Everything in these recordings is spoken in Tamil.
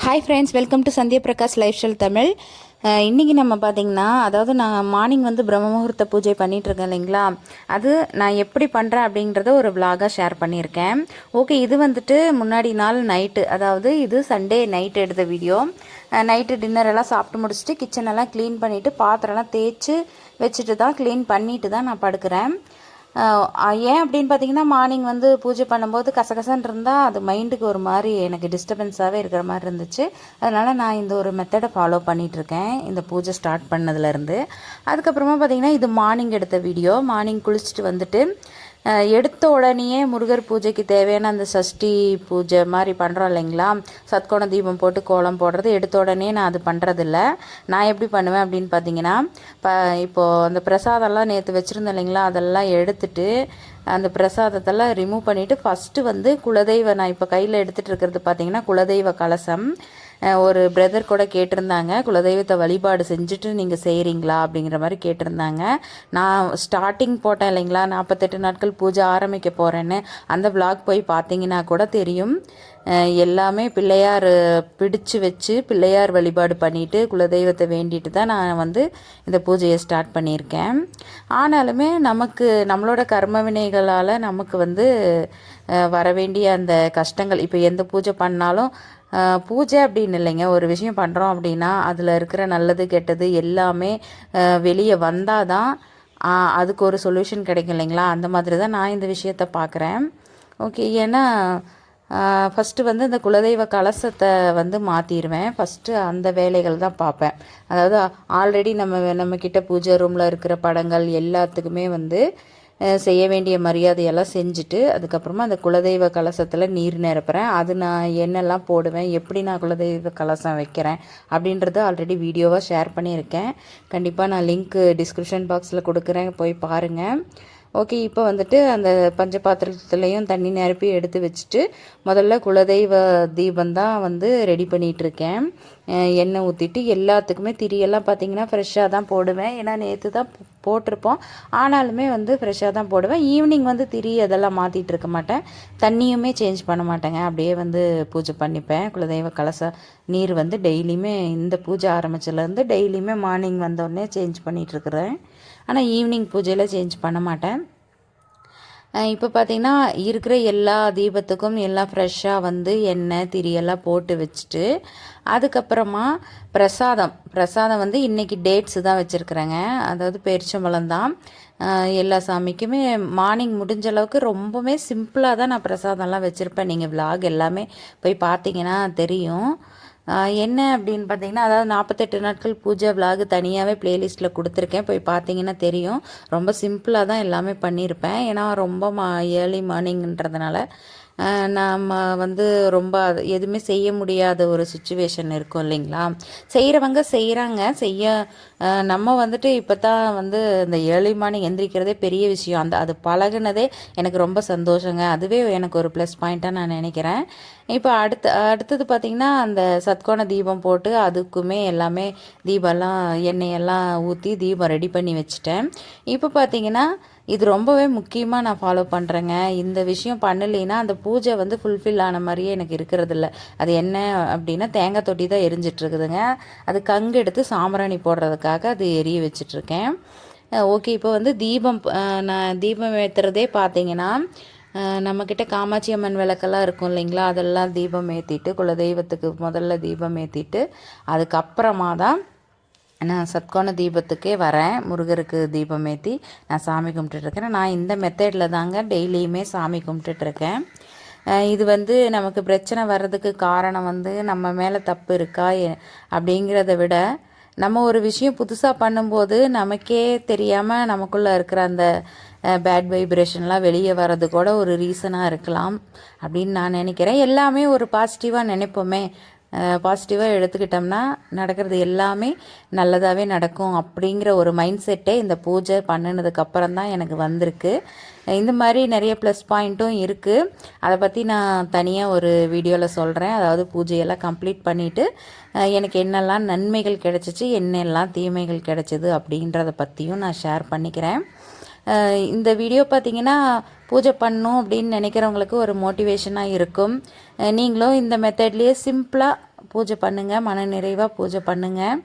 Hi friends, welcome to Sandhya Prakash life style Tamil. இன்றைக்கி நம்ம பார்த்திங்கன்னா, அதாவது நான் மார்னிங் வந்து பிரம்ம முகூர்த்த பூஜை பண்ணிகிட்ருக்கேன் இல்லைங்களா, அது நான் எப்படி பண்ணுறேன் அப்படின்றத ஒரு விலாகாக ஷேர் பண்ணியிருக்கேன். ஓகே, இது வந்துட்டு முன்னாடி நாள் நைட்டு, அதாவது இது சண்டே நைட் எடுத்த வீடியோ. நைட்டு டின்னர் எல்லாம் சாப்பிட்டு முடிச்சுட்டு கிச்சனெல்லாம் க்ளீன் பண்ணிவிட்டு பாத்திரம்லாம் தேய்ச்சி வச்சுட்டு தான் க்ளீன் பண்ணிவிட்டு தான் நான் படுக்கிறேன். ஏன் அப்படின்னு பார்த்தீங்கன்னா, மார்னிங் வந்து பூஜை பண்ணும்போது கசகசன்னு இருந்தால் அது மைண்டுக்கு ஒரு மாதிரி எனக்கு டிஸ்டர்பன்ஸாகவே இருக்கிற மாதிரி இருந்துச்சு. அதனால் நான் இந்த ஒரு மெத்தடை ஃபாலோ பண்ணிகிட்ருக்கேன் இந்த பூஜை ஸ்டார்ட் பண்ணதுலேருந்து. அதுக்கப்புறமா பார்த்திங்கன்னா, இது மார்னிங் எடுத்த வீடியோ. மார்னிங் குளிச்சுட்டு வந்துட்டு எடுத்த உடனேயே முருகர் பூஜைக்கு தேவையான அந்த சஷ்டி பூஜை மாதிரி பண்ணுறோம் இல்லைங்களா, சத்கோண தீபம் போட்டு கோலம் போடுறது எடுத்த உடனே நான் அது பண்ணுறதில்ல. நான் எப்படி பண்ணுவேன் அப்படின்னு பார்த்தீங்கன்னா, இப்போது அந்த பிரசாதம்லாம் நேற்று வச்சுருந்தேன் இல்லைங்களா, அதெல்லாம் எடுத்துட்டு அந்த பிரசாதத்தெல்லாம் ரிமூவ் பண்ணிவிட்டு ஃபஸ்ட்டு வந்து குலதெய்வ, நான் இப்போ கையில் எடுத்துகிட்டு இருக்கிறது பார்த்திங்கன்னா குலதெய்வ கலசம். ஒரு பிரதர் கூட கேட்டிருந்தாங்க, குலதெய்வத்தை வழிபாடு செஞ்சுட்டு நீங்கள் செய்கிறீங்களா அப்படிங்கிற மாதிரி கேட்டிருந்தாங்க. நான் ஸ்டார்டிங் போட்டேன் இல்லைங்களா, 48 நாட்கள் பூஜை ஆரம்பிக்க போகிறேன்னு, அந்த விளாக் போய் பார்த்தீங்கன்னா கூட தெரியும். எல்லாமே பிள்ளையார் பிடிச்சு வச்சு பிள்ளையார் வழிபாடு பண்ணிவிட்டு குலதெய்வத்தை வேண்டிட்டு தான் நான் வந்து இந்த பூஜையை ஸ்டார்ட் பண்ணியிருக்கேன். ஆனாலுமே நமக்கு நம்மளோட கர்ம வினைகளால் நமக்கு வந்து வர வேண்டிய அந்த கஷ்டங்கள், இப்போ எந்த பூஜை பண்ணாலும் பூஜை அப்படின்னு இல்லைங்க, ஒரு விஷயம் பண்ணுறோம் அப்படின்னா அதில் இருக்கிற நல்லது கெட்டது எல்லாமே வெளியே வந்தால் தான் அதுக்கு ஒரு சொல்யூஷன் கிடைக்கும் இல்லைங்களா. அந்த மாதிரி தான் நான் இந்த விஷயத்தை பார்க்குறேன். ஓகே, ஏன்னா ஃபஸ்ட்டு வந்து இந்த குலதெய்வ கலசத்தை வந்து மாற்றிடுவேன். ஃபஸ்ட்டு அந்த வேலைகள் தான் பார்ப்பேன். அதாவது ஆல்ரெடி நம்மக்கிட்ட பூஜை ரூமில் இருக்கிற படங்கள் எல்லாத்துக்குமே வந்து செய்ய வேண்டிய மரியாதையெல்லாம் செஞ்சுட்டு அதுக்கப்புறமா அந்த குலதெய்வ கலசத்தில் நீர் நிரப்புறேன். அது நான் என்னெல்லாம் போடுவேன், எப்படி நான் குலதெய்வ கலசம் வைக்கிறேன் அப்படின்றத ஆல்ரெடி வீடியோவாக ஷேர் பண்ணியிருக்கேன். கண்டிப்பாக நான் லிங்க்கு டிஸ்கிரிப்ஷன் பாக்ஸில் கொடுக்குறேன், போய் பாருங்கள். ஓகே, இப்போ வந்துட்டு அந்த பஞ்சபாத்திரத்துலேயும் தண்ணி நிரப்பி எடுத்து வச்சுட்டு முதல்ல குலதெய்வ தீபம் தான் வந்து ரெடி பண்ணிகிட்ருக்கேன். எண்ணெய் ஊற்றிட்டு எல்லாத்துக்குமே திரியெல்லாம் பார்த்திங்கன்னா ஃப்ரெஷ்ஷாக தான் போடுவேன். ஏன்னா நேற்று தான் போட்டிருப்போம், ஆனாலுமே வந்து ஃப்ரெஷ்ஷாக தான் போடுவேன். ஈவினிங் வந்து திரி அதெல்லாம் மாற்றிட்டு இருக்க மாட்டேன், தண்ணியுமே சேஞ்ச் பண்ண மாட்டேங்க, அப்படியே வந்து பூஜை பண்ணிப்பேன். குலதெய்வ கலச நீர் வந்து டெய்லியுமே இந்த பூஜை ஆரம்பிச்சதுலேருந்து டெய்லியுமே மார்னிங் வந்தோடனே சேஞ்ச் பண்ணிகிட்ருக்குறேன். ஆனால் ஈவினிங் பூஜையில் சேஞ்ச் பண்ண மாட்டேன். இப்போ பார்த்திங்கன்னா இருக்கிற எல்லா தீபத்துக்கும் எல்லாம் ஃப்ரெஷ்ஷாக வந்து எண்ணெய் திரியெல்லாம் போட்டு வச்சுட்டு அதுக்கப்புறமா பிரசாதம் வந்து இன்றைக்கி டேட்ஸு தான் வச்சுருக்குறேங்க. அதாவது பேரிச்சம்பழம் தான். எல்லா சாமிக்குமே மார்னிங் முடிஞ்ச அளவுக்கு ரொம்பவே சிம்பிளாக தான் நான் பிரசாதம்லாம் வச்சுருப்பேன். நீங்கள் விலாக் எல்லாமே போய் பார்த்தீங்கன்னா தெரியும். என்ன அப்படின்னு பார்த்தீங்கன்னா, அதாவது 48 நாட்கள் பூஜை விலாகு தனியாகவே ப்ளேலிஸ்ட்டில் கொடுத்துருக்கேன், போய் பார்த்தீங்கன்னா தெரியும். ரொம்ப சிம்பிளாக தான் எல்லாமே பண்ணியிருப்பேன். ஏன்னா ரொம்ப ஏர்லி மார்னிங்ன்றதுனால நம்ம வந்து ரொம்ப எதுவுமே செய்ய முடியாத ஒரு சுச்சுவேஷன் இருக்கும் இல்லைங்களா. செய்கிறவங்க செய்கிறாங்க, நம்ம வந்துட்டு இப்போ தான் வந்து இந்த ஏர்லி மார்னிங் எந்திரிக்கிறதே பெரிய விஷயம். அது பழகுனதே எனக்கு ரொம்ப சந்தோஷங்க. அதுவே எனக்கு ஒரு ப்ளஸ் பாயிண்ட்டாக நான் நினைக்கிறேன். இப்போ அடுத்தது பார்த்திங்கன்னா, அந்த சத்கோண தீபம் போட்டு அதுக்குமே எல்லாமே தீபம்லாம் எண்ணெயெல்லாம் ஊற்றி தீபம் ரெடி பண்ணி வச்சுட்டேன். இப்போ பார்த்திங்கன்னா இது ரொம்பவே முக்கியமாக நான் ஃபாலோ பண்ணுறேங்க. இந்த விஷயம் பண்ணலைன்னா அந்த பூஜை வந்து ஃபுல்ஃபில் ஆன மாதிரியே எனக்கு இருக்கிறதில்ல. அது என்ன அப்படின்னா, தேங்காய் தொட்டி தான் எரிஞ்சிட்ருக்குதுங்க. அது கங்கு எடுத்து சாம்பிராணி போடுறதுக்காக அது எரிய வச்சிட்ருக்கேன். ஓகே, இப்போ வந்து நான் தீபம் ஏற்றுறதே பார்த்திங்கன்னா, நம்மக்கிட்ட காமாட்சி அம்மன் விளக்கெல்லாம் இருக்கும் இல்லைங்களா, அதெல்லாம் தீபம் ஏற்றிட்டு குலதெய்வத்துக்கு முதல்ல தீபம் ஏற்றிட்டு அதுக்கப்புறமா தான் நான் சத்கோண தீபத்துக்கே வரேன். முருகருக்கு தீபம் ஏற்றி நான் சாமி கும்பிட்டுட்ருக்கேன். நான் இந்த மெத்தடில் தாங்க டெய்லியுமே சாமி கும்பிட்டுட்ருக்கேன். இது வந்து நமக்கு பிரச்சனை வர்றதுக்கு காரணம் வந்து நம்ம மேலே தப்பு இருக்கா அப்படிங்கிறத விட, நம்ம ஒரு விஷயம் புதுசாக பண்ணும்போது நமக்கே தெரியாமல் நமக்குள்ளே இருக்கிற அந்த பேட் வைப்ரேஷன்லாம் வெளியே வர்றது கூட ஒரு ரீசனாக இருக்கலாம் அப்படின்னு நான் நினைக்கிறேன். எல்லாமே ஒரு பாசிட்டிவாக நினைப்போமே, பாசிட்டிவாக எடுத்துக்கிட்டோம்னா நடக்கிறது எல்லாமே நல்லதாகவே நடக்கும் அப்படிங்கிற ஒரு மைண்ட் செட்டே இந்த பூஜை பண்ணினதுக்கப்புறம் தான் எனக்கு வந்திருக்கு. இந்த மாதிரி நிறைய ப்ளஸ் பாயிண்ட்டும் இருக்குது. அதை பற்றி நான் தனியாக ஒரு வீடியோவில் சொல்கிறேன். அதாவது பூஜையெல்லாம் கம்ப்ளீட் பண்ணிவிட்டு எனக்கு என்னெல்லாம் நன்மைகள் கிடைச்சிச்சு, என்னெல்லாம் தீமைகள் கிடைச்சிது அப்படின்றத பற்றியும் நான் ஷேர் பண்ணிக்கிறேன். இந்த வீடியோ பார்த்திங்கன்னா பூஜை பண்ணணும் அப்படின்னு நினைக்கிறவங்களுக்கு ஒரு மோட்டிவேஷனாக இருக்கும். நீங்களும் இந்த மெத்தட்லேயே சிம்பிளாக பூஜை பண்ணுங்கள், மன நிறைவாக பூஜை பண்ணுங்கள்.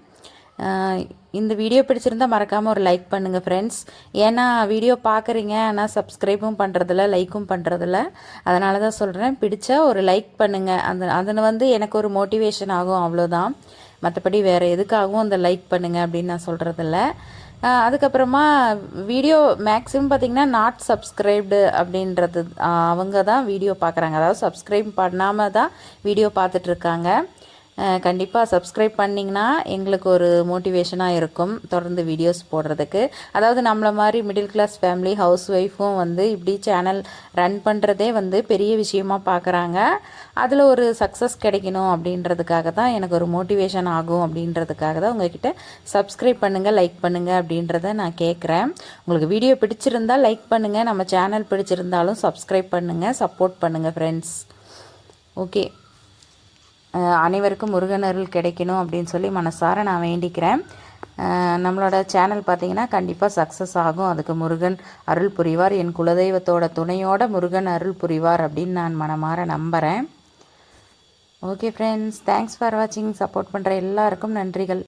இந்த வீடியோ பிடிச்சிருந்தால் மறக்காமல் ஒரு லைக் பண்ணுங்கள் ஃப்ரெண்ட்ஸ். ஏன்னா வீடியோ பார்க்குறீங்க, ஆனால் சப்ஸ்கிரைபும் பண்ணுறதில்ல, லைக்கும் பண்ணுறதில்ல. அதனால தான் சொல்கிறேன், பிடிச்சா ஒரு லைக் பண்ணுங்கள். அதில் எனக்கு ஒரு மோட்டிவேஷன் ஆகும், அவ்வளோதான். மற்றபடி வேறு எதுக்காகவும் அந்த லைக் பண்ணுங்கள் அப்படின்னு நான் சொல்கிறதில்ல. அதுக்கப்புறமா வீடியோ மேக்ஸிமம் பார்த்திங்கன்னா நாட் சப்ஸ்கிரைப்டு அப்படின்றது அவங்க தான் வீடியோ பார்க்குறாங்க. அதாவது சப்ஸ்கிரைப் பண்ணாமல் தான் வீடியோ பார்த்துட்ருக்காங்க. கண்டிப்பாக சப்ஸ்கிரைப் பண்ணிங்கன்னா எங்களுக்கு ஒரு மோட்டிவேஷனாக இருக்கும் தொடர்ந்து வீடியோஸ் போடுறதுக்கு. அதாவது நம்மளை மாதிரி மிடில் கிளாஸ் ஃபேமிலி ஹவுஸ் ஒய்ஃபும் இப்படி சேனல் ரன் பண்ணுறதே பெரிய விஷயமாக பார்க்குறாங்க. அதில் ஒரு சக்ஸஸ் கிடைக்கணும் அப்படின்றதுக்காக தான், எனக்கு ஒரு மோட்டிவேஷன் ஆகும் அப்படின்றதுக்காக தான் உங்கள்கிட்ட சப்ஸ்கிரைப் பண்ணுங்கள், லைக் பண்ணுங்கள் அப்படின்றத நான் கேட்குறேன். உங்களுக்கு வீடியோ பிடிச்சிருந்தால் லைக் பண்ணுங்கள், நம்ம சேனல் பிடிச்சிருந்தாலும் சப்ஸ்கிரைப் பண்ணுங்கள், சப்போர்ட் பண்ணுங்கள் ஃப்ரெண்ட்ஸ். ஓகே, அனைவருக்கும் முருகன் அருள் கிடைக்கணும் அப்படின்னு சொல்லி மனசார நான் வேண்டிக்கிறேன். நம்மளோட சேனல் பார்த்திங்கன்னா கண்டிப்பாக சக்ஸஸ் ஆகும். அதுக்கு முருகன் அருள் புரிவார். என் குலதெய்வத்தோட துணையோட முருகன் அருள் புரிவார் அப்படின்னு நான் மனமாற நம்புகிறேன். ஓகே ஃப்ரெண்ட்ஸ், தேங்க்ஸ் ஃபார் வாட்சிங். சப்போர்ட் பண்ணுற எல்லாருக்கும் நன்றிகள்.